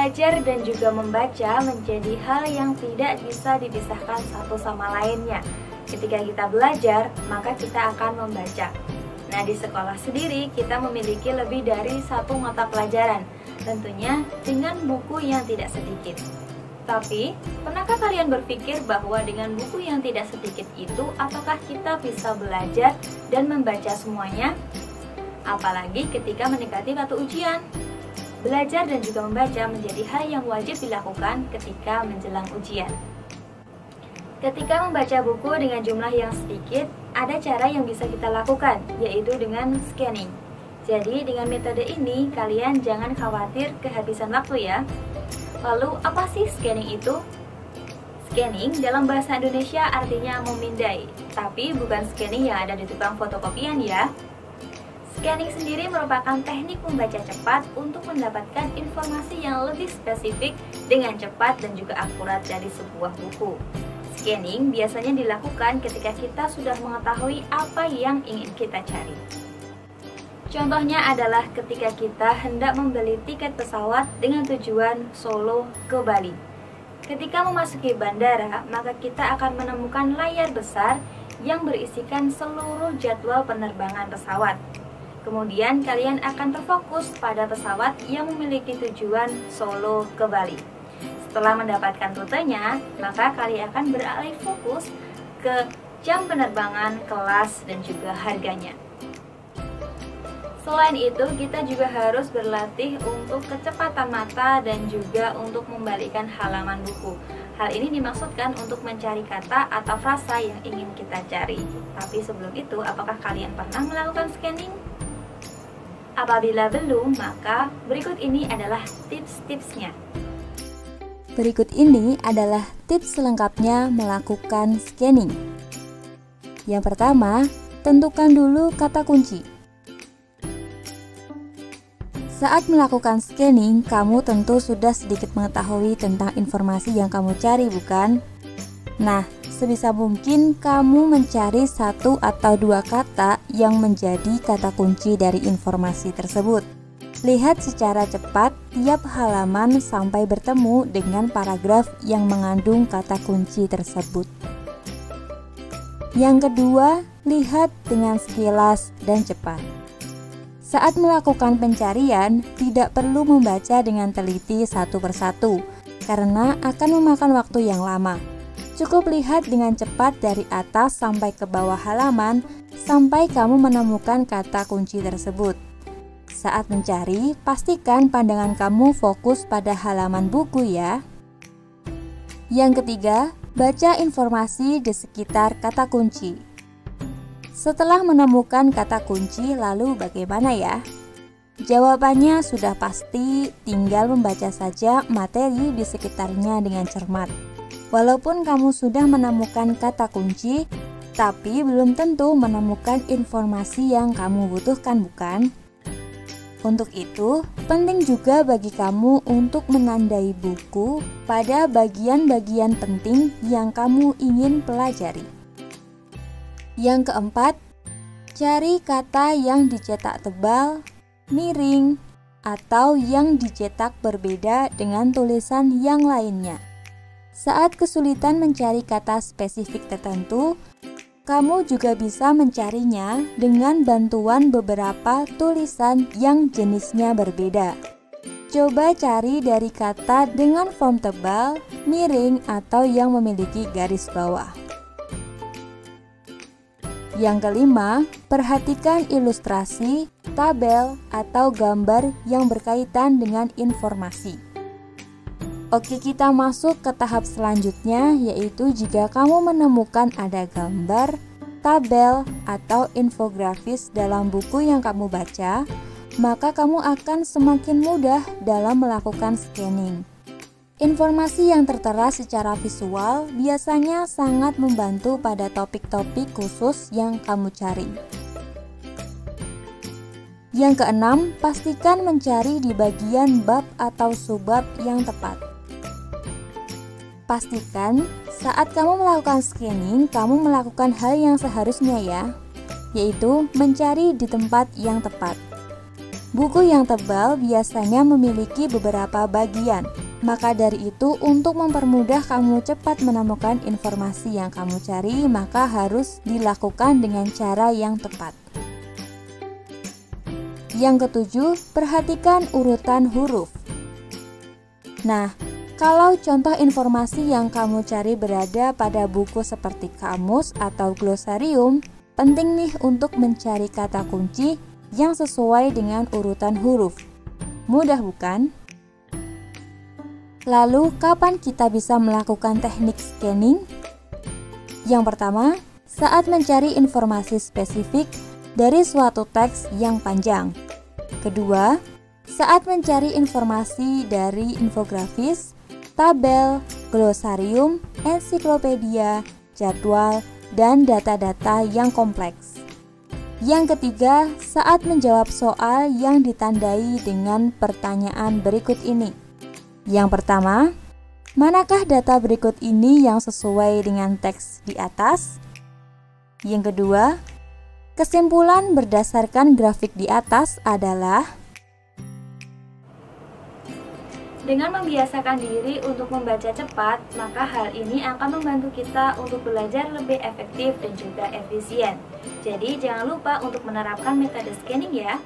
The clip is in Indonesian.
Belajar dan juga membaca menjadi hal yang tidak bisa dipisahkan satu sama lainnya. Ketika kita belajar, maka kita akan membaca. Nah, di sekolah sendiri kita memiliki lebih dari satu mata pelajaran, tentunya dengan buku yang tidak sedikit. Tapi, pernahkah kalian berpikir bahwa dengan buku yang tidak sedikit itu, apakah kita bisa belajar dan membaca semuanya? Apalagi ketika mendekati waktu ujian. Belajar dan juga membaca menjadi hal yang wajib dilakukan ketika menjelang ujian. Ketika membaca buku dengan jumlah yang sedikit, ada cara yang bisa kita lakukan, yaitu dengan scanning. Jadi dengan metode ini, kalian jangan khawatir kehabisan waktu ya. Lalu apa sih scanning itu? Scanning dalam bahasa Indonesia artinya memindai, tapi bukan scanning yang ada di tukang fotokopian ya. Scanning sendiri merupakan teknik membaca cepat untuk mendapatkan informasi yang lebih spesifik dengan cepat dan juga akurat dari sebuah buku. Scanning biasanya dilakukan ketika kita sudah mengetahui apa yang ingin kita cari. Contohnya adalah ketika kita hendak membeli tiket pesawat dengan tujuan Solo ke Bali. Ketika memasuki bandara, maka kita akan menemukan layar besar yang berisikan seluruh jadwal penerbangan pesawat. Kemudian kalian akan terfokus pada pesawat yang memiliki tujuan Solo ke Bali. Setelah mendapatkan rutenya, maka kalian akan beralih fokus ke jam penerbangan, kelas, dan juga harganya. Selain itu, kita juga harus berlatih untuk kecepatan mata dan juga untuk membalikkan halaman buku. Hal ini dimaksudkan untuk mencari kata atau frasa yang ingin kita cari. Tapi sebelum itu, apakah kalian pernah melakukan scanning? Apabila belum, maka berikut ini adalah tips-tipsnya. Berikut ini adalah tips selengkapnya melakukan scanning. Yang pertama, tentukan dulu kata kunci. Saat melakukan scanning, kamu tentu sudah sedikit mengetahui tentang informasi yang kamu cari, bukan? Nah, sebisa mungkin kamu mencari satu atau dua kata yang menjadi kata kunci dari informasi tersebut. Lihat secara cepat tiap halaman sampai bertemu dengan paragraf yang mengandung kata kunci tersebut. Yang kedua, lihat dengan sekilas dan cepat. Saat melakukan pencarian, tidak perlu membaca dengan teliti satu persatu, karena akan memakan waktu yang lama. Cukup lihat dengan cepat dari atas sampai ke bawah halaman sampai kamu menemukan kata kunci tersebut. Saat mencari, pastikan pandangan kamu fokus pada halaman buku ya. Yang ketiga, baca informasi di sekitar kata kunci. Setelah menemukan kata kunci, lalu bagaimana ya? Jawabannya sudah pasti, tinggal membaca saja materi di sekitarnya dengan cermat. Walaupun kamu sudah menemukan kata kunci, tapi belum tentu menemukan informasi yang kamu butuhkan, bukan? Untuk itu, penting juga bagi kamu untuk menandai buku pada bagian-bagian penting yang kamu ingin pelajari. Yang keempat, cari kata yang dicetak tebal, miring, atau yang dicetak berbeda dengan tulisan yang lainnya. Saat kesulitan mencari kata spesifik tertentu, kamu juga bisa mencarinya dengan bantuan beberapa tulisan yang jenisnya berbeda. Coba cari dari kata dengan font tebal, miring, atau yang memiliki garis bawah. Yang kelima, perhatikan ilustrasi, tabel, atau gambar yang berkaitan dengan informasi. Oke, kita masuk ke tahap selanjutnya, yaitu jika kamu menemukan ada gambar, tabel, atau infografis dalam buku yang kamu baca, maka kamu akan semakin mudah dalam melakukan scanning. Informasi yang tertera secara visual biasanya sangat membantu pada topik-topik khusus yang kamu cari. Yang keenam, pastikan mencari di bagian bab atau subbab yang tepat. Pastikan saat kamu melakukan scanning, kamu melakukan hal yang seharusnya ya, yaitu mencari di tempat yang tepat. Buku yang tebal biasanya memiliki beberapa bagian. Maka dari itu, untuk mempermudah kamu cepat menemukan informasi yang kamu cari, maka harus dilakukan dengan cara yang tepat. Yang ketujuh, perhatikan urutan huruf. Nah, kalau contoh informasi yang kamu cari berada pada buku seperti kamus atau glosarium, penting nih untuk mencari kata kunci yang sesuai dengan urutan huruf. Mudah bukan? Lalu, kapan kita bisa melakukan teknik scanning? Yang pertama, saat mencari informasi spesifik dari suatu teks yang panjang. Kedua, saat mencari informasi dari infografis, tabel, glosarium, ensiklopedia, jadwal, dan data-data yang kompleks. Yang ketiga, saat menjawab soal yang ditandai dengan pertanyaan berikut ini. Yang pertama, manakah data berikut ini yang sesuai dengan teks di atas? Yang kedua, kesimpulan berdasarkan grafik di atas adalah. Dengan membiasakan diri untuk membaca cepat, maka hal ini akan membantu kita untuk belajar lebih efektif dan juga efisien. Jadi jangan lupa untuk menerapkan metode scanning ya.